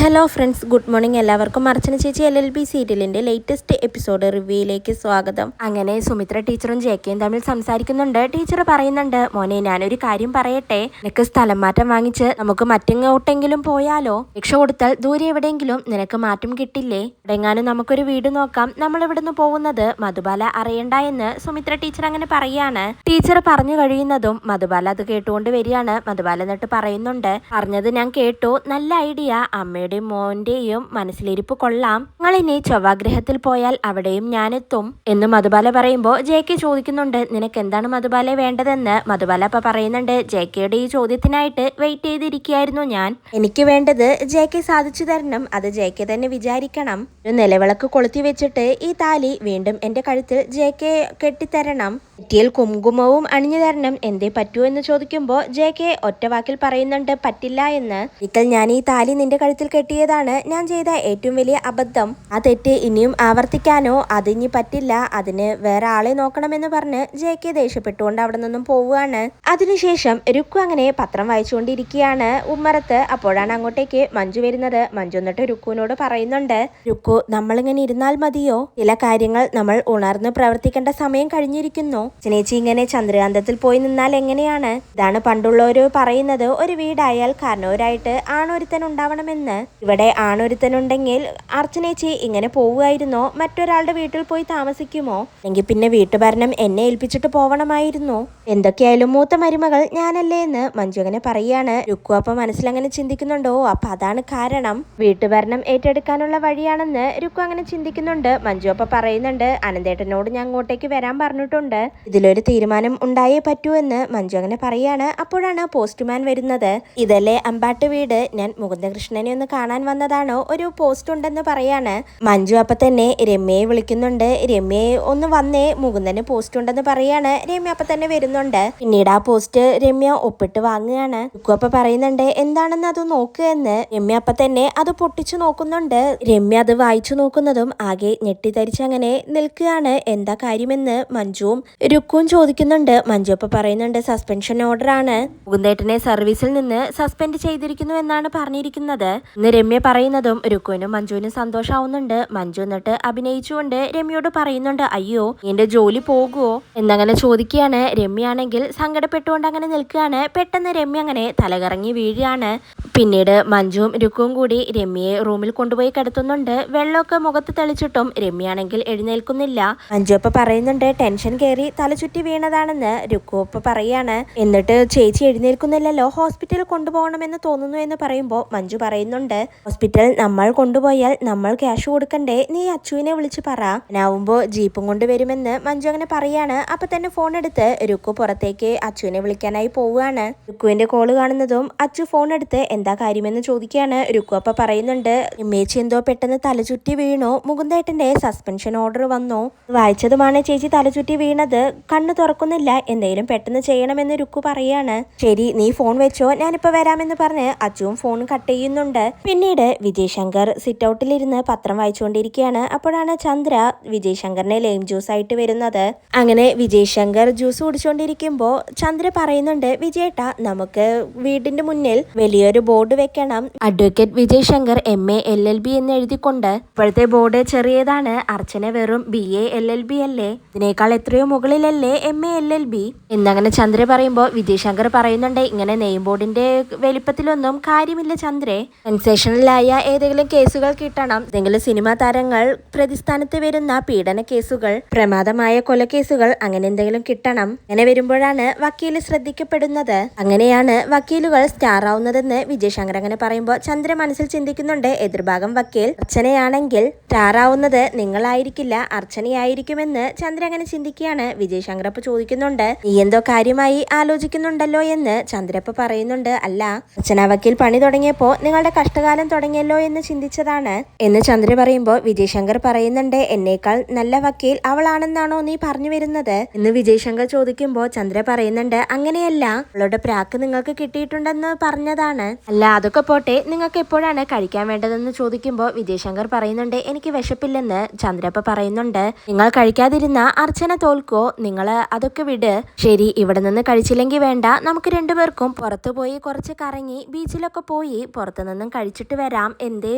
Hello friends, good morning. എല്ലാവർക്കും അർച്ചന ചേച്ചി LLB സീരിയലിന്റെ ലേറ്റസ്റ്റ് എപ്പിസോഡ് റിവ്യൂയിലേക്ക് സ്വാഗതം. അങ്ങനെ സുമിത്ര ടീച്ചറും ജെകെയും തമ്മിൽ സംസാരിക്കുന്നുണ്ട്. ടീച്ചർ പറയുന്നുണ്ട്, മോനെ ഞാനൊരു കാര്യം പറയട്ടെ, നിനക്ക് സ്ഥലം മാറ്റം വാങ്ങിച്ച് നമുക്ക് മറ്റെങ്ങോട്ടെങ്കിലും പോയാലോ? രക്ഷ കൊടുത്താൽ ദൂരെ എവിടെയെങ്കിലും നിനക്ക് മാറ്റം കിട്ടില്ലേ? എവിടെങ്ങാനും നമുക്കൊരു വീട് നോക്കാം. നമ്മൾ ഇവിടുന്ന് പോകുന്നത് മധുബാല അറിയണ്ട എന്ന് സുമിത്ര ടീച്ചർ അങ്ങനെ പറയാണ്. ടീച്ചർ പറഞ്ഞു കഴിയുന്നതും മധുബാല അത് കേട്ടുകൊണ്ട് വരികയാണ്. മധുബാല എന്നിട്ട് പറയുന്നുണ്ട്, പറഞ്ഞത് ഞാൻ കേട്ടു, നല്ല ഐഡിയ. അമ്മയുടെയും മോന്റെയും മനസ്സിലിരിപ്പ് കൊള്ളാം. നിങ്ങൾ ഇനി ചൊവ്വാഗ്രഹത്തിൽ പോയാൽ അവിടെയും ഞാനെത്തും എന്ന് മധുബാല പറയുമ്പോൾ ജെകെ ചോദിക്കുന്നുണ്ട്, നിനക്ക് എന്താണ് മധുബാല വേണ്ടതെന്ന്. മധുബാല അപ്പൊ പറയുന്നുണ്ട്, ജെകെയുടെ ഈ ചോദ്യത്തിനായിട്ട് വെയിറ്റ് ചെയ്തിരിക്കുകയായിരുന്നു ഞാൻ. എനിക്ക് വേണ്ടത് ജെകെ സാധിച്ചു തരണം. അത് ജെകെ തന്നെ വിചാരിക്കണം. ഒരു നിലവിളക്ക് കൊളുത്തി വെച്ചിട്ട് ഈ താലി വീണ്ടും എന്റെ കഴുത്തിൽ ജെകെ കെട്ടിത്തരണം. നെറ്റിയിൽ കുങ്കുമവും അണിഞ്ഞു തരണം. എന്തേ പറ്റൂ എന്ന് ചോദിക്കുമ്പോൾ ജെകെ ഒറ്റ വാക്കിൽ പറയുന്നുണ്ട്, പറ്റില്ല എന്ന്. ഒരിക്കൽ ഞാൻ ഈ താലി നിന്റെ കഴുത്തിൽ കെട്ടിയതാണ് ഞാൻ ചെയ്ത ഏറ്റവും വലിയ അബദ്ധം. ആ തെറ്റ് ഇനിയും ആവർത്തിക്കാനോ അതിനി പറ്റില്ല. അതിന് വേറെ ആളെ നോക്കണമെന്ന് പറഞ്ഞ് ജെകെ ദേഷ്യപ്പെട്ടുകൊണ്ട് അവിടെ നിന്നും പോവുകയാണ്. അതിനുശേഷം രുക്കു അങ്ങനെ പത്രം വായിച്ചുകൊണ്ടിരിക്കുകയാണ് ഉമ്മറത്ത്. അപ്പോഴാണ് അങ്ങോട്ടേക്ക് മഞ്ജു വരുന്നത്. മഞ്ജു എന്നിട്ട് രുക്കുവിനോട് പറയുന്നുണ്ട്, രുക്കു, നമ്മളിങ്ങനെ ഇരുന്നാൽ മതിയോ? ചില കാര്യങ്ങൾ നമ്മൾ ഉണർന്ന് പ്രവർത്തിക്കേണ്ട സമയം കഴിഞ്ഞിരിക്കുന്നു. ചേച്ചി ഇങ്ങനെ ചന്ദ്രകാന്തത്തിൽ പോയി നിന്നാൽ എങ്ങനെയാണ്? ഇതാണ് പണ്ടുള്ളവര് പറയുന്നത്, ഒരു വീടായാൽ കാരണവരായിട്ട് ആണൊരുത്തൻ ഉണ്ടാവണമെന്ന്. ഇവിടെ ആണൊരുത്തനുണ്ടെങ്കിൽ അർച്ചനേച്ചി ഇങ്ങനെ പോവുമായിരുന്നോ? മറ്റൊരാളുടെ വീട്ടിൽ പോയി താമസിക്കുമോ? അല്ലെങ്കിൽ പിന്നെ വീട്ടുഭരണം എന്നെ ഏൽപ്പിച്ചിട്ട് പോവണമായിരുന്നു. എന്തൊക്കെയായാലും മൂത്ത മരുമകൾ ഞാനല്ലേ എന്ന് മഞ്ജു അങ്ങനെ പറയാണ്. രുക്കു അപ്പൊ മനസ്സിലങ്ങനെ ചിന്തിക്കുന്നുണ്ടോ, അപ്പൊ അതാണ് കാരണം, വീട്ടുഭരണം ഏറ്റെടുക്കാനുള്ള വഴിയാണെന്ന് രുക്കു അങ്ങനെ ചിന്തിക്കുന്നുണ്ട്. മഞ്ജു അപ്പൊ പറയുന്നുണ്ട്, അനന്തേട്ടനോട് ഞാൻ അങ്ങോട്ടേക്ക് വരാൻ പറഞ്ഞിട്ടുണ്ട്, ഇതിലൊരു തീരുമാനം ഉണ്ടായേ പറ്റൂ എന്ന് മഞ്ജു അങ്ങനെ പറയാണ്. അപ്പോഴാണ് പോസ്റ്റ്മാൻ വരുന്നത്. ഇതല്ലേ അമ്പാട്ട് വീട്? ഞാൻ മുകുന്ദകൃഷ്ണനെ ഒന്ന് കാണാൻ വന്നതാണോ? ഒരു പോസ്റ്റ് ഉണ്ടെന്ന് പറയാണ്. മഞ്ജു അപ്പൊ തന്നെ രമ്യയെ വിളിക്കുന്നുണ്ട്. രമ്യയെ ഒന്ന് വന്നേ, മുകുന്ദന് പോസ്റ്റ് ഉണ്ടെന്ന് പറയാണ്. രമ്യ അപ്പൊ തന്നെ വരുന്നുണ്ട്. പിന്നീട് ആ പോസ്റ്റ് രമ്യ ഒപ്പിട്ട് വാങ്ങുകയാണ്. രുക്കു അപ്പൊ പറയുന്നുണ്ട്, എന്താണെന്ന് അത് നോക്കുക എന്ന്. രമ്യ അപ്പൊ തന്നെ അത് പൊട്ടിച്ചു നോക്കുന്നുണ്ട്. രമ്യ അത് വായിച്ചു നോക്കുന്നതും ആകെ ഞെട്ടിത്തരിച്ച് അങ്ങനെ നിൽക്കുകയാണ്. എന്താ കാര്യമെന്ന് മഞ്ജുവും രുക്കുവും ചോദിക്കുന്നുണ്ട്. മഞ്ജു അപ്പൊ പറയുന്നുണ്ട്, സസ്പെൻഷൻ ഓർഡർ ആണ്, മുകുന്ദേട്ടനെ സർവീസിൽ നിന്ന് സസ്പെൻഡ് ചെയ്തിരിക്കുന്നു എന്നാണ് പറഞ്ഞിരിക്കുന്നത് എന്ന് രമ്യ പറയുന്നതും രുക്കുവിനും മഞ്ജുവിനും സന്തോഷാവുന്നുണ്ട്. മഞ്ജു എന്നിട്ട് അഭിനയിച്ചുകൊണ്ട് രമ്യയോട് പറയുന്നുണ്ട്, അയ്യോ എന്റെ ജോലി പോകുമോ എന്നങ്ങനെ ചോദിക്കുകയാണ്. രമ്യയാണെങ്കിൽ സങ്കടപ്പെട്ടുകൊണ്ട് അങ്ങനെ നിൽക്കുകയാണ്. പെട്ടെന്ന് രമ്യ അങ്ങനെ തലകറങ്ങി വീഴുകയാണ്. പിന്നീട് മഞ്ജുവും രുക്കുവും കൂടി രമ്യയെ റൂമിൽ കൊണ്ടുപോയി കിടത്തുന്നുണ്ട്. വെള്ളമൊക്കെ മുഖത്ത് തെളിച്ചിട്ടും രമ്യയാണെങ്കിൽ എഴുന്നേൽക്കുന്നില്ല. മഞ്ജു അപ്പൊ പറയുന്നുണ്ട്, ടെൻഷൻ കയറി തല ചുറ്റി വീണതാണെന്ന്. രുക്കു അപ്പൊ പറയാണ്, എന്നിട്ട് ചേച്ചി എഴുന്നേൽക്കുന്നില്ലല്ലോ, ഹോസ്പിറ്റലിൽ കൊണ്ടുപോകണമെന്ന് തോന്നുന്നു എന്ന് പറയുമ്പോൾ മഞ്ജു പറയുന്നുണ്ട്, ഹോസ്പിറ്റൽ നമ്മൾ കൊണ്ടുപോയാൽ നമ്മൾ ക്യാഷ് കൊടുക്കണ്ടേ? നീ അച്ചുവിനെ വിളിച്ച് പറ, ഞാവുമ്പോ ജീപ്പും കൊണ്ടുവരുമെന്ന് മഞ്ജു അങ്ങനെ പറയാണ്. അപ്പൊ തന്നെ ഫോൺ എടുത്ത് രുക്കു പുറത്തേക്ക് അച്ചുവിനെ വിളിക്കാനായി പോവുകയാണ്. രുക്കുവിന്റെ കോള് കാണുന്നതും അച്ചു ഫോൺ എടുത്ത് എന്താ കാര്യമെന്ന് ചോദിക്കുകയാണ്. രുക്കു അപ്പൊ പറയുന്നുണ്ട്, ഇമ്മേച്ചി എന്തോ പെട്ടെന്ന് തലചുറ്റി വീണു, മുകുന്ദേട്ടന്റെ സസ്പെൻഷൻ ഓർഡർ വന്നു, വായിച്ചതുമാണ് ചേച്ചി തലചുറ്റി വീണത്, കണ്ണ് തുറക്കുന്നില്ല, എന്തെങ്കിലും പെട്ടെന്ന് ചെയ്യണമെന്ന് രുക്കു പറയാണ്. ശരി, നീ ഫോൺ വെച്ചോ, ഞാനിപ്പോ വരാമെന്ന് പറഞ്ഞ് അച്ചുവും ഫോൺ കട്ട് ചെയ്യുന്നുണ്ട്. പിന്നീട് വിജയ് ശങ്കർ സിറ്റ് ഔട്ടിലിരുന്ന് പത്രം വായിച്ചുകൊണ്ടിരിക്കുകയാണ്. അപ്പോഴാണ് ചന്ദ്ര വിജയ് ശങ്കറിനെ ലെയിം ജ്യൂസ് ആയിട്ട് വരുന്നത്. അങ്ങനെ വിജയ് ശങ്കർ ജ്യൂസ് കുടിച്ചുകൊണ്ടിരിക്കുമ്പോൾ ചന്ദ്ര പറയുന്നുണ്ട്, വിജയേട്ടാ, നമുക്ക് വീടിന്റെ മുന്നിൽ വലിയൊരു ബോർഡ് വെക്കണം, advocate Vijay Shankar MA LLB എന്ന് എഴുതിക്കൊണ്ട്. ഇപ്പോഴത്തെ ബോർഡ് ചെറിയതാണ്, അർച്ചന വെറും BA LLB അല്ലേ, ഇതിനേക്കാൾ എത്രയോ മുകളിലല്ലേ MA LLB എന്നങ്ങനെ ചന്ദ്ര പറയുമ്പോൾ വിജയ് ശങ്കർ പറയുന്നുണ്ട്, ഇങ്ങനെ നെയിം ബോർഡിന്റെ വലിപ്പത്തിലൊന്നും കാര്യമില്ല ചന്ദ്രേ, സെൻസേഷണലായ ഏതെങ്കിലും കേസുകൾ കിട്ടണം, ഏതെങ്കിലും സിനിമാ താരങ്ങൾ പ്രതിസ്ഥാനത്ത് വരുന്ന പീഡന കേസുകൾ, പ്രമാദമായ കൊലക്കേസുകൾ, അങ്ങനെ എന്തെങ്കിലും കിട്ടണം. അങ്ങനെ വരുമ്പോഴാണ് വക്കീല് ശ്രദ്ധിക്കപ്പെടുന്നത്, അങ്ങനെയാണ് വക്കീലുകൾ സ്റ്റാർ ആവുന്നതെന്ന് വിജയ് ശങ്കർ അങ്ങനെ പറയുമ്പോൾ ചന്ദ്ര മനസ്സിൽ ചിന്തിക്കുന്നുണ്ട്, എതിർഭാഗം വക്കീൽ അർച്ചനയാണെങ്കിൽ സ്റ്റാർ ആവുന്നത് നിങ്ങളായിരിക്കില്ല, അർച്ചനയായിരിക്കുമെന്ന് ചന്ദ്ര അങ്ങനെ ചിന്തിക്കുകയാണ്. വിജയ് ശങ്കർ അപ്പൊ ചോദിക്കുന്നുണ്ട്, നീ എന്തോ കാര്യമായി ആലോചിക്കുന്നുണ്ടല്ലോ എന്ന്. ചന്ദ്രപ്പ പറയുന്നുണ്ട്, അല്ല, അർച്ചന വക്കീൽ പണി തുടങ്ങിയപ്പോ നിങ്ങളുടെ കഷ്ടകാലം തുടങ്ങിയല്ലോ എന്ന് ചിന്തിച്ചതാണ് എന്ന് ചന്ദ്ര പറയുമ്പോൾ വിജയ് ശങ്കർ പറയുന്നുണ്ട്, എന്നേക്കാൾ നല്ല വക്കീൽ അവളാണെന്നാണോ നീ പറഞ്ഞു വരുന്നത് എന്ന് വിജയ് ശങ്കർ ചോദിക്കുമ്പോൾ ചോദിക്കുമ്പോൾ ചന്ദ്ര പറയുന്നുണ്ട്, അങ്ങനെയല്ല, അവളുടെ പ്രാക്ക് നിങ്ങൾക്ക് കിട്ടിയിട്ടുണ്ടെന്ന് പറഞ്ഞതാണ്. അല്ല അതൊക്കെ പോട്ടെ, നിങ്ങൾക്ക് എപ്പോഴാണ് കഴിക്കാൻ വേണ്ടതെന്ന് ചോദിക്കുമ്പോൾ വിജയശങ്കർ പറയുന്നുണ്ട്, എനിക്ക് വിശപ്പില്ലെന്ന്. ചന്ദ്രപ്പ പറയുന്നുണ്ട്, നിങ്ങൾ കഴിക്കാതിരുന്ന അർച്ചന തോൽക്കോ, നിങ്ങൾ അതൊക്കെ വിട്. ശരി, ഇവിടെ നിന്ന് കഴിച്ചില്ലെങ്കിൽ വേണ്ട, നമുക്ക് രണ്ടുപേർക്കും പുറത്തു പോയി കുറച്ച് കറങ്ങി ബീച്ചിലൊക്കെ പോയി പുറത്തു നിന്നും കഴിച്ചിട്ട് വരാം, എന്തേ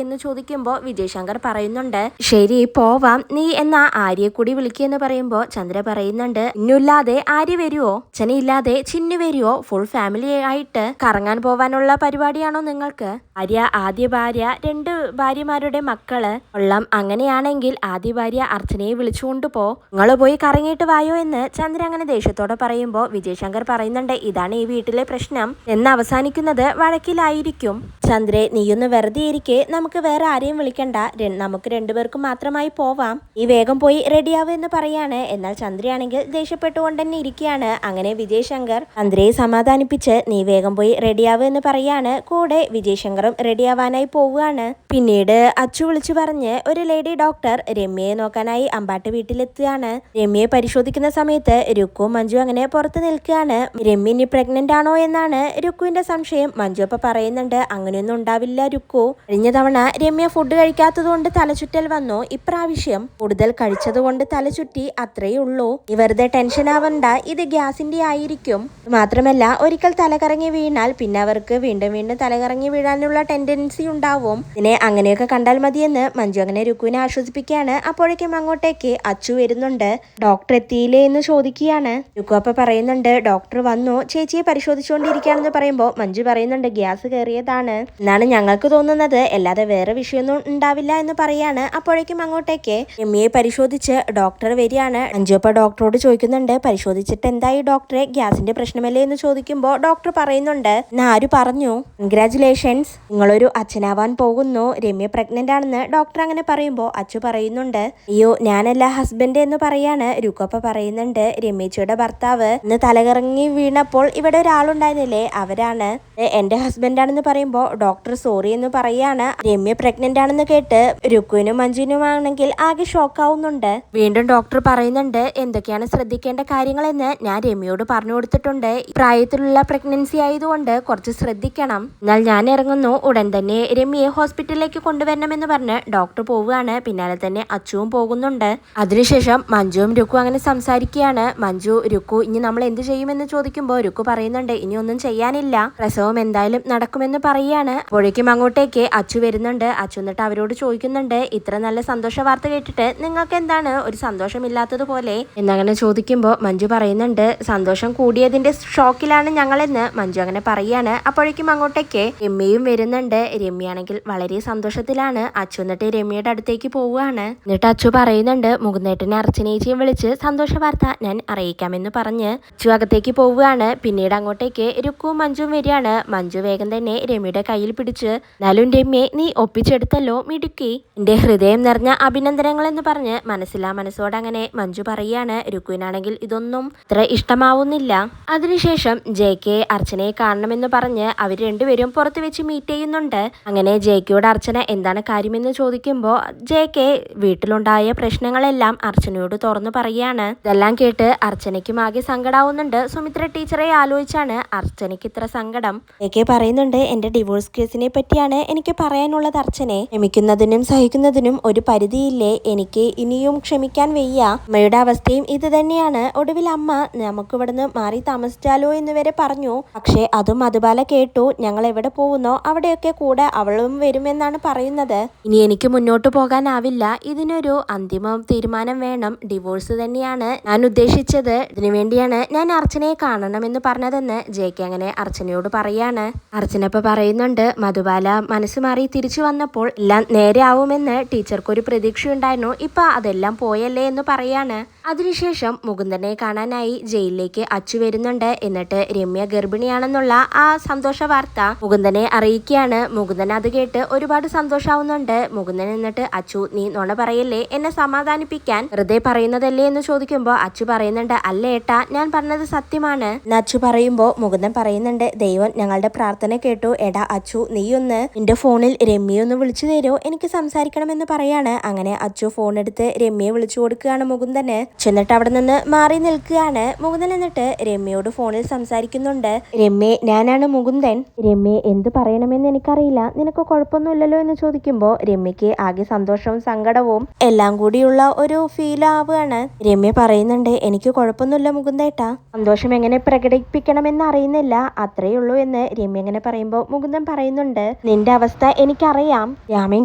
എന്ന് ചോദിക്കുമ്പോൾ വിജയശങ്കർ പറയുന്നുണ്ട്, ശരി പോവാം, നീ എന്നാ ആര്യയെ കൂടി വിളിക്കുകയെന്ന് പറയുമ്പോൾ ചന്ദ്ര പറയുന്നുണ്ട്, ഇന്നില്ലാതെ ആര്യ വരുവോ, അച്ഛനില്ലാതെ ചിന്നു വരുവോ, ഫുൾ ഫാമിലി ആയിട്ട് കറങ്ങാൻ പോവാനുള്ള പരിപാടിയാണോ നിങ്ങൾക്ക്? ആര്യ ആദ്യ ഭാര്യ, 2 ഭാര്യമാരുടെ മക്കള് കൊള്ളാം, അങ്ങനെയാണെങ്കിൽ ആദ്യ ഭാര്യ അർച്ചനയെ വിളിച്ചുകൊണ്ട് പോ, നിങ്ങൾ പോയി കറങ്ങിയിട്ട് വായോ എന്ന് ചന്ദ്ര അങ്ങനെ ദേഷ്യത്തോടെ പറയുമ്പോൾ വിജയശങ്കർ പറയുന്നുണ്ട്, ഇതാണ് ഈ വീട്ടിലെ പ്രശ്നം, എന്ന് അവസാനിക്കുന്നത് വഴക്കിലായിരിക്കും. ചന്ദ്രെ, നീയൊന്ന് വെറുതെ ഇരിക്കെ, നമുക്ക് വേറെ ആരെയും വിളിക്കണ്ട, നമുക്ക് രണ്ടുപേർക്കും മാത്രമായി പോവാം, ഈ വേഗം പോയി റെഡിയാവും എന്ന് പറയാണ്. എന്നാൽ ചന്ദ്രയാണെങ്കിൽ ദേഷ്യപ്പെട്ടുകൊണ്ട് തന്നെ ഇരിക്കുകയാണ്. അങ്ങനെ വിജയശങ്കർ ചന്ദ്രയെ സമാധാനിപ്പിച്ച് നീ വേഗം പോയി റെഡിയാവും എന്ന് പറയാണ്. കൂടെ വിജയശങ്കറും റെഡിയാവാനായി പോവുകയാണ്. പിന്നീട് അച്ചു വിളിച്ചു പറഞ്ഞ് ഒരു ലേഡി ഡോക്ടർ രമ്യയെ നോക്കാനായി അമ്പാട്ട് വീട്ടിലെത്തുകയാണ്. രമ്യയെ പരിശോധിക്കുന്ന സമയത്ത് രുക്കു മഞ്ജു അങ്ങനെ പുറത്ത് നിൽക്കുകയാണ്. രമ്യ ഇനി പ്രഗ്നന്റ് ആണോ എന്നാണ് രുക്കുവിന്റെ സംശയം. മഞ്ജു അപ്പൊ പറയുന്നുണ്ട്, അങ്ങനെയൊന്നും ഉണ്ടാവില്ല രുക്കു, കഴിഞ്ഞ തവണ രമ്യ ഫുഡ് കഴിക്കാത്തത് കൊണ്ട് തലചുറ്റൽ വന്നു, ഇപ്രാവശ്യം കൂടുതൽ കഴിച്ചത് കൊണ്ട് തലചുറ്റി, അത്രയേ ഉള്ളൂ, ഈ വെറുതെ ടെൻഷൻ ആവണ്ട, ഇത് ഗ്യാസിന്റെ ആയിരിക്കും, മാത്രമല്ല ഒരിക്കൽ തലകറങ്ങി വീണാൽ പിന്നെ അവർക്ക് വീണ്ടും വീണ്ടും തലകറങ്ങി വീഴാനുള്ള ടെൻഡൻസി ഉണ്ടാവും, ഇതിനെ അങ്ങനെയൊക്കെ കണ്ടാൽ മതിയെന്ന് മഞ്ജു അങ്ങനെ രുക്കുവിനെ ആശ്വസിപ്പിക്കുകയാണ്. അപ്പോഴേക്കും അങ്ങോട്ടേക്ക് അച്ചു വരുന്നുണ്ട്. ഡോക്ടർ എത്തിയില്ലേ എന്ന് ചോദിക്കുകയാണ്. രുക്കു അപ്പൊ പറയുന്നുണ്ട്, ഡോക്ടർ വന്നു, ചേച്ചിയെ പരിശോധിച്ചുകൊണ്ടിരിക്കുകയാണെന്ന് പറയുമ്പോൾ മഞ്ജു പറയുന്നുണ്ട്, ഗ്യാസ് കയറിയതാണ് എന്നാണ് ഞങ്ങൾക്ക് തോന്നുന്നത്, അല്ലാതെ വേറെ വിഷയമൊന്നും ഉണ്ടാവില്ല എന്ന് പറയാണ്. അപ്പോഴേക്കും അങ്ങോട്ടേക്ക് രമ്യയെ പരിശോധിച്ച് ഡോക്ടർ വരികയാണ്. മഞ്ജു അപ്പൊ ഡോക്ടറോട് ചോദിക്കുന്നുണ്ട്, പരിശോധിച്ചിട്ട് എന്തായി ഡോക്ടറെ, ഗ്യാസിന്റെ പ്രശ്നമല്ലേ എന്ന് ചോദിക്കുമ്പോൾ ഡോക്ടർ പറയുന്നുണ്ട്, ആര് പറഞ്ഞു, കൺഗ്രാറ്റുലേഷൻസ്, നിങ്ങളൊരു അച്ഛനാവാൻ പോകുന്നു, രമ്യ പ്രഗ്നന്റ് ആണെന്ന് ഡോക്ടർ അങ്ങനെ പറയുമ്പോൾ അച്ചു പറയുന്നുണ്ട്, അയ്യോ ഞാനല്ല ഹസ്ബൻഡ് എന്ന് പറയാണ്. രുക്കപ്പ പറയുന്നുണ്ട്, രമ്യച്ചിയുടെ ഭർത്താവ് ഇന്ന് തലകറങ്ങി വീണപ്പോൾ ഇവിടെ ഒരാളുണ്ടായിരുന്നില്ലേ, അവരാണ് എന്റെ ഹസ്ബൻഡാണെന്ന് പറയുമ്പോൾ ഡോക്ടർ സോറി എന്ന് പറയാണ്. രമ്യ പ്രഗ്നന്റ് ആണെന്ന് കേട്ട് രുക്കുവിനും മഞ്ജുവിനുമാണെങ്കിൽ ആകെ ഷോക്കാവുന്നുണ്ട്. വീണ്ടും ഡോക്ടർ പറയുന്നുണ്ട്, എന്തൊക്കെയാണ് ശ്രദ്ധിക്കേണ്ട കാര്യങ്ങളെന്ന് ഞാൻ രമ്യയോട് പറഞ്ഞു കൊടുത്തിട്ടുണ്ട്, പ്രായത്തിലുള്ള പ്രഗ്നൻസി ആയതുകൊണ്ട് കുറച്ച് ശ്രദ്ധിക്കണം, എന്നാൽ ഞാൻ ഇറങ്ങുന്നു, ഉടൻ തന്നെ രമ്യയെ ഹോസ്പിറ്റലിലേക്ക് കൊണ്ടുവരണമെന്ന് പറഞ്ഞ് ഡോക്ടർ പോവുകയാണ്. പിന്നാലെ തന്നെ അച്ചുവും പോകുന്നുണ്ട്. അതിനുശേഷം മഞ്ജുവും രുക്കു അങ്ങനെ സംസാരിക്കുകയാണ്. മഞ്ജു, രുക്കു ഇനി നമ്മൾ എന്ത് ചെയ്യുമെന്ന് ചോദിക്കുമ്പോൾ രുക്കു പറയുന്നുണ്ട്, ഇനി ഒന്നും ചെയ്യാനില്ല, പ്രസവം എന്തായാലും നടക്കുമെന്ന് പറയാണ്. അപ്പോഴേക്കും അങ്ങോട്ടേക്ക് അച്ചു വരുന്നുണ്ട്. അച്ചു എന്നിട്ട് അവരോട് ചോദിക്കുന്നുണ്ട്, ഇത്ര നല്ല സന്തോഷ വാർത്ത കേട്ടിട്ട് നിങ്ങൾക്ക് എന്താണ് ഒരു സന്തോഷമില്ലാത്തതുപോലെ എന്നങ്ങനെ ചോദിക്കുമ്പോൾ മഞ്ജു പറയുന്നുണ്ട്, സന്തോഷം കൂടിയതിന്റെ ഷോക്കിലാണ് ഞങ്ങളെന്ന് മഞ്ജു അങ്ങനെ പറയാണ്. അപ്പോഴേക്കും അങ്ങോട്ടേക്ക് രമ്യയും വരുന്നുണ്ട്. രമ്യയാണെങ്കിൽ വളരെ സന്തോഷത്തിലാണ്. അച്ചു എന്നിട്ട് രമ്യയുടെ അടുത്തേക്ക് പോവുകയാണ്. എന്നിട്ട് അച്ചു പറയുന്നുണ്ട്, മുകുന്ദേട്ടനെ അർച്ചനേച്ചിയും വിളിച്ച് സന്തോഷ വാർത്ത ഞാൻ അറിയിക്കാമെന്ന് പറഞ്ഞ് അച്ചു അകത്തേക്ക് പോവുകയാണ്. പിന്നീട് അങ്ങോട്ടേക്ക് രുക്കുവും മഞ്ജുവും വരികയാണ്. മഞ്ജു വേഗം തന്നെ രമ്യയുടെ കയ്യിൽ പിടിച്ച്, എന്നാലും രമ്യെ നീ ഒപ്പിച്ചെടുത്തല്ലോ മിടുക്കി, എന്റെ ഹൃദയം നിറഞ്ഞ അഭിനന്ദനങ്ങൾ എന്ന് പറഞ്ഞ് മനസ്സോടെ അങ്ങനെ മഞ്ജു പറയാണ്. രുക്കുവിനാണെങ്കിൽ ഇതൊന്നും അത്ര ഇഷ്ടമാവുന്നില്ല. അതിനുശേഷം JK അർച്ചനയെ കാണണമെന്ന് പറഞ്ഞ് അവർ രണ്ടുപേരും പുറത്ത് വെച്ച് മീറ്റ് ചെയ്യുന്നുണ്ട്. അങ്ങനെ JKയോട് അർച്ചന എന്താണ് കാര്യമെന്ന് ചോദിക്കുമ്പോൾ JK വീട്ടിലുണ്ടായ പ്രശ്നങ്ങളെല്ലാം അർച്ചനയോട് തുറന്നു പറയാണ്. ഇതെല്ലാം കേട്ട് അർച്ചനയ്ക്കും ആകെ സങ്കടാവുന്നുണ്ട്. സുമിത്ര ടീച്ചറെ ആലോചിച്ചാണ് അർച്ചനയ്ക്ക് ഇത്ര സങ്കടം. JK പറയുന്നുണ്ട്, എന്റെ ഡിവോഴ്സ് കേസിനെ പറ്റിയാണ് എനിക്ക് പറയാനുള്ളത് അർച്ചനെ, ക്ഷമിക്കുന്നതിനും സഹിക്കുന്നതിനും ഒരു പരിധിയില്ലേ, എനിക്ക് ഇനിയും ക്ഷമിക്കാൻ വയ്യ, അമ്മയുടെ അവസ്ഥയും ഇത് തന്നെയാണ്, ഒടുവിൽ അമ്മ നമുക്കിവിടുന്ന് മാറി താമസിച്ചാലോ എന്ന് വരെ പറഞ്ഞു, പക്ഷേ അതും മധുബാല കേട്ടു, ഞങ്ങൾ എവിടെ പോകുന്നോ അവിടെയൊക്കെ കൂടെ അവളും വരുമെന്നാണ് പറയുന്നത്, ഇനി എനിക്ക് മുന്നോട്ട് പോകാനാവില്ല, ഇതിനൊരു അന്തിമ തീരുമാനം വേണം, ഡിവോഴ്സ് തന്നെയാണ് ഞാൻ ഉദ്ദേശിച്ചത്, ഇതിനുവേണ്ടിയാണ് ഞാൻ അർച്ചനയെ കാണണമെന്ന് പറഞ്ഞതെന്ന് JK അങ്ങനെ അർച്ചനയോട് പറയാണ്. അർച്ചന ഇപ്പൊ പറയുന്നുണ്ട്, മധുബാല മനസ്സ് മാറി തിരിച്ചു വന്നപ്പോൾ എല്ലാം നേരെ ആവുമെന്ന് ടീച്ചർക്കൊരു പ്രതീക്ഷയുണ്ടായിരുന്നു, ഇപ്പൊ അതെല്ലാം പോയല്ലേ എന്ന് പറയാണ്. അതിനുശേഷം മുകുന്ദനെ കാണാനായി ജയിലിലേക്ക് അച്ചു വരുന്നുണ്ട്. എന്നിട്ട് രമ്യ ഗർഭിണിയാണെന്നുള്ള ആ സന്തോഷ വാർത്ത മുകുന്ദനെ അറിയിക്കുകയാണ്. മുകുന്ദൻ അത് കേട്ട് ഒരുപാട് സന്തോഷാവുന്നുണ്ട്. മുകുന്ദൻ എന്നിട്ട്, അച്ചു നീ നുണ പറയല്ലേ, എന്നെ സമാധാനിപ്പിക്കാൻ വെറുതെ പറയുന്നതല്ലേ എന്ന് ചോദിക്കുമ്പോൾ അച്ചു പറയുന്നുണ്ട്, അല്ല ഏട്ടാ ഞാൻ പറഞ്ഞത് സത്യമാണ്. അച്ചു പറയുമ്പോൾ മുകുന്ദൻ പറയുന്നുണ്ട്, ദൈവം ഞങ്ങളുടെ പ്രാർത്ഥന കേട്ടു, എടാ അച്ചു നീയൊന്ന് നിന്റെ ഫോണിൽ രമ്യൊന്ന് വിളിച്ചു തരോ, എനിക്ക് സംസാരിക്കണമെന്ന് പറയാണ്. അങ്ങനെ അച്ചു ഫോൺ എടുത്ത് രമ്യയെ വിളിച്ചു കൊടുക്കുകയാണ് മുകുന്ദന്. ചെന്നിട്ട് അവിടെ നിന്ന് മാറി നിൽക്കുകയാണ്. മുകുന്ദൻ എന്നിട്ട് രമ്യയോട് ഫോണിൽ സംസാരിക്കുന്നുണ്ട്. രമ്യ, ഞാനാണ് മുകുന്ദൻ. രമ്യ, എന്ത് പറയണമെന്ന് എനിക്കറിയില്ല. നിനക്ക് കുഴപ്പമൊന്നുമില്ലല്ലോ എന്ന് ചോദിക്കുമ്പോൾ രമ്യക്ക് ആകെ സന്തോഷവും സങ്കടവും എല്ലാം കൂടിയുള്ള ഒരു ഫീൽ ആവുകയാണ്. രമ്യ പറയുന്നുണ്ട്, എനിക്ക് കുഴപ്പമൊന്നുമില്ല മുകുന്ദേട്ടാ. സന്തോഷം എങ്ങനെ പ്രകടിപ്പിക്കണമെന്ന് അറിയുന്നില്ല, അത്രയേ ഉള്ളൂ എന്ന് രമ്യ എങ്ങനെ പറയുമ്പോൾ മുകുന്ദൻ പറയുന്നുണ്ട്, നിന്റെ അവസ്ഥ എനിക്കറിയാം. ജാമ്യം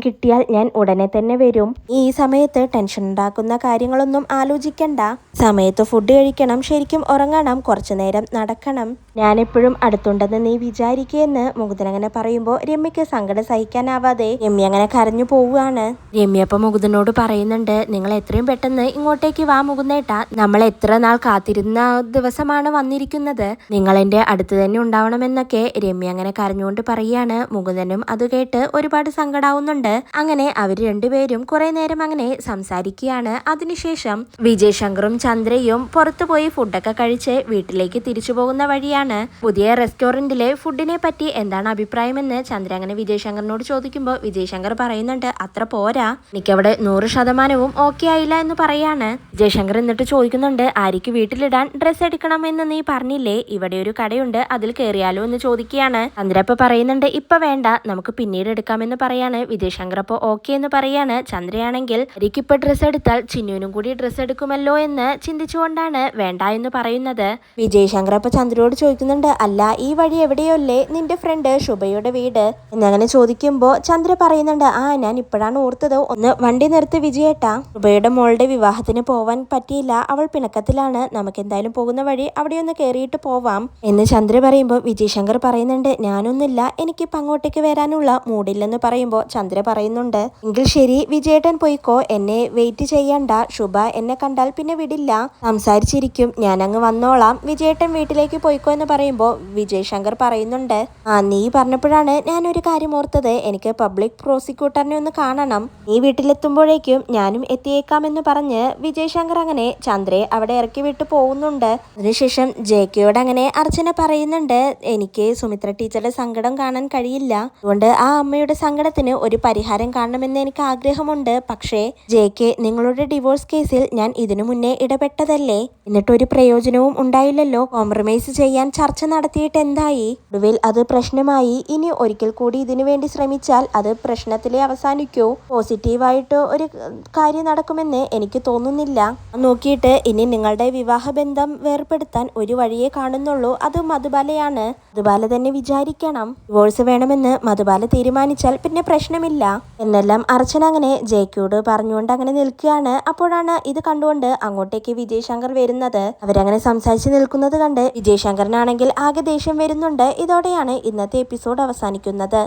കിട്ടിയാൽ ഞാൻ ഉടനെ തന്നെ വരും. ഈ സമയത്ത് ടെൻഷൻ ഉണ്ടാക്കുന്ന കാര്യങ്ങളൊന്നും ആലോചിക്കണ്ട. സമയത്ത് ഫുഡ് കഴിക്കണം, ശരിക്കും ഉറങ്ങണം, കുറച്ചു നേരം നടക്കണം. ഞാൻ എപ്പോഴും അടുത്തുണ്ടെന്ന് നീ വിചാരിക്കുകയെന്ന് മുകുന്ദൻ അങ്ങനെ പറയുമ്പോൾ രമ്യക്ക് സങ്കടം സഹിക്കാനാവാതെ രമ്യ അങ്ങനെ കരഞ്ഞു പോവുകയാണ്. രമ്യ അപ്പൊ മുകുന്ദനോട് പറയുന്നുണ്ട്, നിങ്ങൾ എത്രയും പെട്ടെന്ന് ഇങ്ങോട്ടേക്ക് വാ മുകുന്ദേട്ടാ. നമ്മൾ എത്ര നാൾ കാത്തിരുന്ന ദിവസമാണ് വന്നിരിക്കുന്നത്. നിങ്ങൾ എന്റെ അടുത്ത് തന്നെ ഉണ്ടാവണമെന്നൊക്കെ രമ്യ അങ്ങനെ കരഞ്ഞുകൊണ്ട് പറയാണ്. മുകുന്ദനും അത് കേട്ട് ഒരുപാട് സങ്കടാവുന്നുണ്ട്. അങ്ങനെ അവർ രണ്ടുപേരും കുറെ നേരം അങ്ങനെ സംസാരിക്കുകയാണ്. അതിനുശേഷം വിജയ് ശങ്കറും ചന്ദ്രയും പുറത്തുപോയി ഫുഡൊക്കെ കഴിച്ച് വീട്ടിലേക്ക് തിരിച്ചു പോകുന്ന വഴിയാണ്. പുതിയ റെസ്റ്റോറന്റിലെ ഫുഡിനെ പറ്റി എന്താണ് അഭിപ്രായമെന്ന് ചന്ദ്ര അങ്ങനെ വിജയ് ശങ്കറിനോട് ചോദിക്കുമ്പോൾ വിജയ് ശങ്കർ പറയുന്നുണ്ട്, അത്ര പോരാ, എനിക്കവിടെ 100% ഓക്കെ ആയില്ല എന്ന് പറയാണ്. വിജയ് ശങ്കർ എന്നിട്ട് ചോദിക്കുന്നുണ്ട്, ആര്യക്ക് വീട്ടിലിടാൻ ഡ്രസ്സ് എടുക്കണമെന്ന് നീ പറഞ്ഞില്ലേ, ഇവിടെ ഒരു കടയുണ്ട്, അതിൽ കയറിയാലോ എന്ന് ചോദിക്കുകയാണ്. ചന്ദ്ര ഇപ്പൊ പറയുന്നുണ്ട്, ഇപ്പൊ വേണ്ട, നമുക്ക് പിന്നീട് എടുക്കാമെന്ന് പറയാണ്. വിജയ് ശങ്കർ അപ്പൊ ഓക്കെ എന്ന് പറയാണ്. ചന്ദ്രയാണെങ്കിൽ ആര്യക്ക് ഇപ്പൊ ഡ്രസ്സ് എടുത്താൽ ചിന്നുവിനും കൂടി ഡ്രസ്സ് എടുക്കുമല്ലോ എന്ന് ചിന്തിച്ചുകൊണ്ടാണ് വേണ്ട എന്ന് പറയുന്നത്. വിജയ് ശങ്കർ അപ്പൊ ചന്ദ്രയോട് ചോദിക്കുന്നുണ്ട്, അല്ല ഈ വഴി എവിടെയല്ലേ നിന്റെ ഫ്രണ്ട് ശുഭയുടെ വീട് എന്നങ്ങനെ ചോദിക്കുമ്പോൾ ചന്ദ്ര പറയുന്നുണ്ട്, ഞാൻ ഇപ്പോഴാണ് ഓർത്തത്, ഒന്ന് വണ്ടി നിർത്തി വിജയേട്ടാ, ശുഭയുടെ മോളുടെ വിവാഹത്തിന് പോവാൻ പറ്റിയില്ല, അവൾ പിണക്കത്തിലാണ്, നമുക്ക് എന്തായാലും പോകുന്ന വഴി അവിടെ ഒന്ന് കയറിയിട്ട് പോവാം എന്ന് ചന്ദ്ര പറയുമ്പോൾ വിജയ് ശങ്കർ പറയുന്നുണ്ട്, ഞാനൊന്നുമില്ല, എനിക്കിപ്പോൾ അങ്ങോട്ടേക്ക് വരാനുള്ള മൂഡില്ലെന്ന് പറയുമ്പോൾ ചന്ദ്ര പറയുന്നുണ്ട്, എങ്കിൽ ശരി വിജയേട്ടൻ പോയിക്കോ, എന്നെ വെയിറ്റ് ചെയ്യണ്ട, ശുഭ എന്നെ കണ്ടാൽ പിന്നെ വിടില്ല, സംസാരിച്ചിരിക്കും, ഞാൻ അങ്ങ് വന്നോളാം, വിജയേട്ടൻ വീട്ടിലേക്ക് പോയിക്കോ എന്ന് പറയുമ്പോൾ വിജയ് ശങ്കർ പറയുന്നുണ്ട്, നീ പറഞ്ഞപ്പോഴാണ് ഞാനൊരു കാര്യം ഓർത്തത്, എനിക്ക് പബ്ലിക് പ്രോസിക്യൂട്ടറിനെ ഒന്ന് കാണണം, നീ വീട്ടിലെത്തുമ്പോഴേക്കും ഞാനും എത്തിയേക്കാമെന്ന് പറഞ്ഞ് വിജയ് ശങ്കർ അങ്ങനെ ചന്ദ്രയെ അവിടെ ഇറക്കി വിട്ടു പോകുന്നുണ്ട്. അതിനുശേഷം ജെകെയോട് അങ്ങനെ അർച്ചന പറയുന്നുണ്ട്, എനിക്ക് സുമിത്ര ടീച്ചറുടെ സങ്കടം കാണാൻ കഴിയില്ല, അതുകൊണ്ട് ആ അമ്മയുടെ സങ്കടത്തിന് ഒരു പരിഹാരം കാണണമെന്ന് എനിക്ക് ആഗ്രഹമുണ്ട്. പക്ഷേ ജെകെ, നിങ്ങളുടെ ഡിവോഴ്സ് കേസിൽ ഞാൻ ഇതിനു മുന്നേ ഇടപെട്ടതല്ലേ, എന്നിട്ടൊരു പ്രയോജനവും ഉണ്ടായില്ലല്ലോ, കോംപ്രമൈസ് ചെയ്യാൻ ചർച്ച നടത്തിയിട്ട് എന്തായി, ഒടുവിൽ അത് പ്രശ്നമായി, ഇനി ഒരിക്കൽ കൂടി ഇതിനു വേണ്ടി ശ്രമിച്ചാൽ അത് പ്രശ്നത്തിലേ അവസാനിക്കൂ, പോസിറ്റീവായിട്ട് ഒരു കാര്യം നടക്കുമെന്ന് എനിക്ക് തോന്നുന്നില്ല, നോക്കിയിട്ട് ഇനി നിങ്ങളുടെ വിവാഹബന്ധം വേർപെടുത്താൻ ഒരു വഴിയേ കാണുന്നുള്ളൂ, അത് മധുബാലയാണ്, മധുബാല തന്നെ വിചാരിക്കണം, ഡിവോഴ്സ് വേണമെന്ന് മധുബാല തീരുമാനിച്ചാൽ പിന്നെ പ്രശ്നമില്ല എന്നെല്ലാം അർച്ചന അങ്ങനെ ജെകെയോട് പറഞ്ഞുകൊണ്ട് അങ്ങനെ നിൽക്കുകയാണ്. അപ്പോഴാണ് ഇത് കണ്ടുകൊണ്ട് അങ്ങോട്ടേക്ക് വിജയ് ശങ്കർ വരുന്നത്. അവരങ്ങനെ സംസാരിച്ച് നിൽക്കുന്നത് കണ്ട് വിജയ് ശങ്കറിനാണെങ്കിൽ ആകെ ദേഷ്യം വരുന്നുണ്ട്. ഇതോടെയാണ് ഇന്നത്തെ എപ്പിസോഡ് അവസാനിക്കുന്നത്.